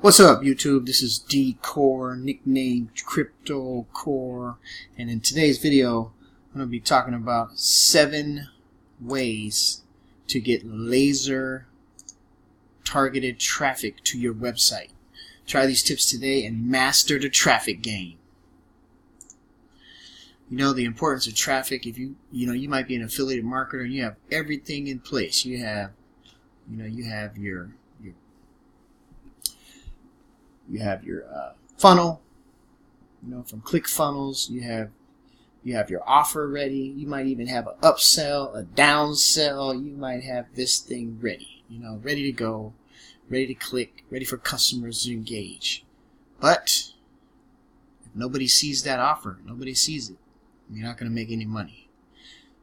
What's up, YouTube? This is D Core, nicknamed Crypto Core, and in today's video I'm going to be talking about 7 ways to get laser targeted traffic to your website. Try these tips today and master the traffic game. You know the importance of traffic. If you might be an affiliate marketer and you have everything in place. You have your funnel, from ClickFunnels. You have your offer ready. You might even have an upsell, a downsell. You might have this thing ready, ready to go, ready to click, ready for customers to engage. But if nobody sees that offer, nobody sees it, you're not going to make any money.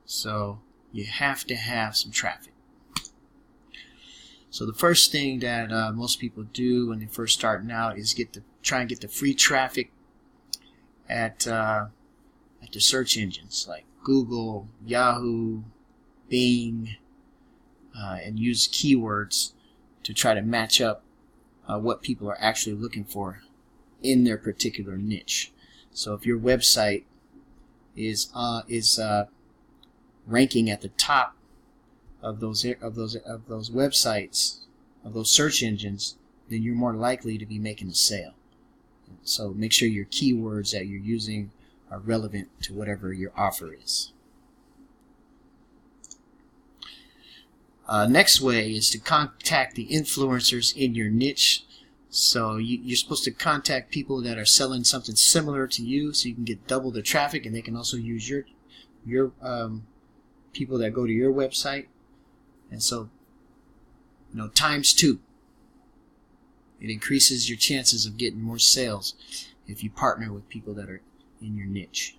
So you have to have some traffic. So the first thing that most people do when they're first starting out is try and get the free traffic at the search engines like Google, Yahoo, Bing, and use keywords to try to match up what people are actually looking for in their particular niche. So if your website is ranking at the top of those websites, of those search engines, then you're more likely to be making a sale. So make sure your keywords that you're using are relevant to whatever your offer is. Next way is to contact the influencers in your niche. So you're supposed to contact people that are selling something similar to you, so you can get double the traffic, and they can also use your people that go to your website. And so, times 2. It increases your chances of getting more sales if you partner with people that are in your niche.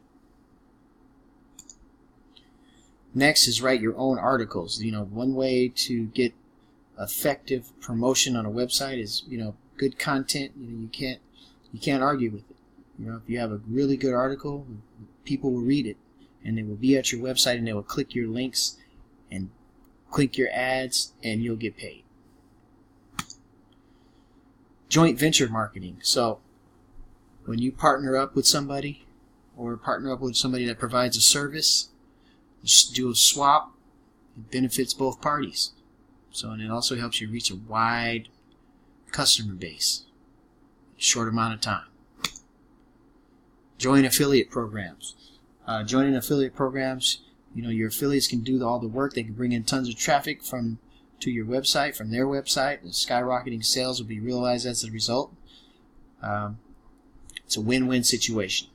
Next is write your own articles. One way to get effective promotion on a website is, good content. You can't argue with it. If you have a really good article, people will read it, and they will be at your website, and they will click your links and click your ads, and you'll get paid. Joint venture marketing. So when you partner up with somebody, or partner up with somebody that provides a service, just do a swap. It benefits both parties. And it also helps you reach a wide customer base in a short amount of time. Join affiliate programs. Joining affiliate programs, your affiliates can do all the work. They can bring in tons of traffic to your website, from their website. The skyrocketing sales will be realized as a result. It's a win-win situation.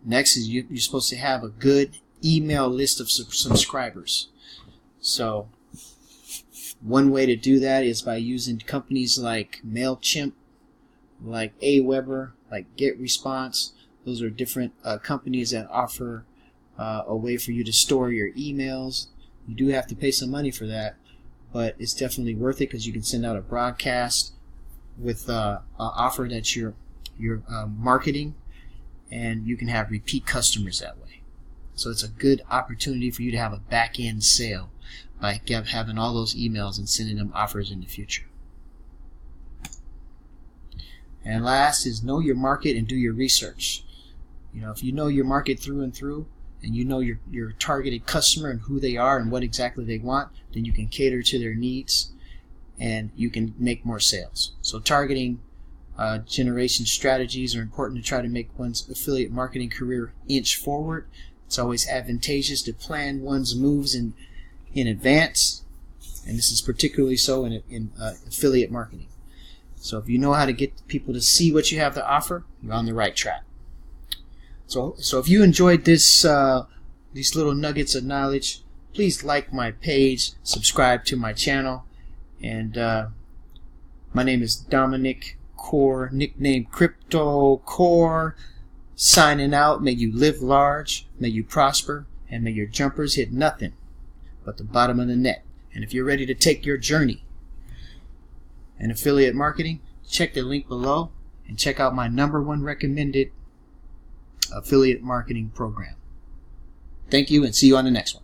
Next is you're supposed to have a good email list of subscribers. So one way to do that is by using companies like MailChimp, like Aweber, like GetResponse. Those are different companies that offer a way for you to store your emails. You do have to pay some money for that, but it's definitely worth it because you can send out a broadcast with an offer that you're marketing, and you can have repeat customers that way. So it's a good opportunity for you to have a back-end sale by having all those emails and sending them offers in the future. And last is know your market and do your research. If you know your market through and through, and you know your targeted customer and who they are and what exactly they want, then you can cater to their needs and you can make more sales. So targeting generation strategies are important to try to make one's affiliate marketing career inch forward. It's always advantageous to plan one's moves in advance, and this is particularly so in affiliate marketing. So if you know how to get people to see what you have to offer, you're on the right track. So if you enjoyed these little nuggets of knowledge, please like my page, subscribe to my channel, and my name is Dominic Core, nicknamed Crypto Core, signing out. May you live large, may you prosper, and may your jumpers hit nothing but the bottom of the net. And if you're ready to take your journey in affiliate marketing, check the link below and check out my #1 recommended affiliate marketing program. Thank you, and see you on the next one.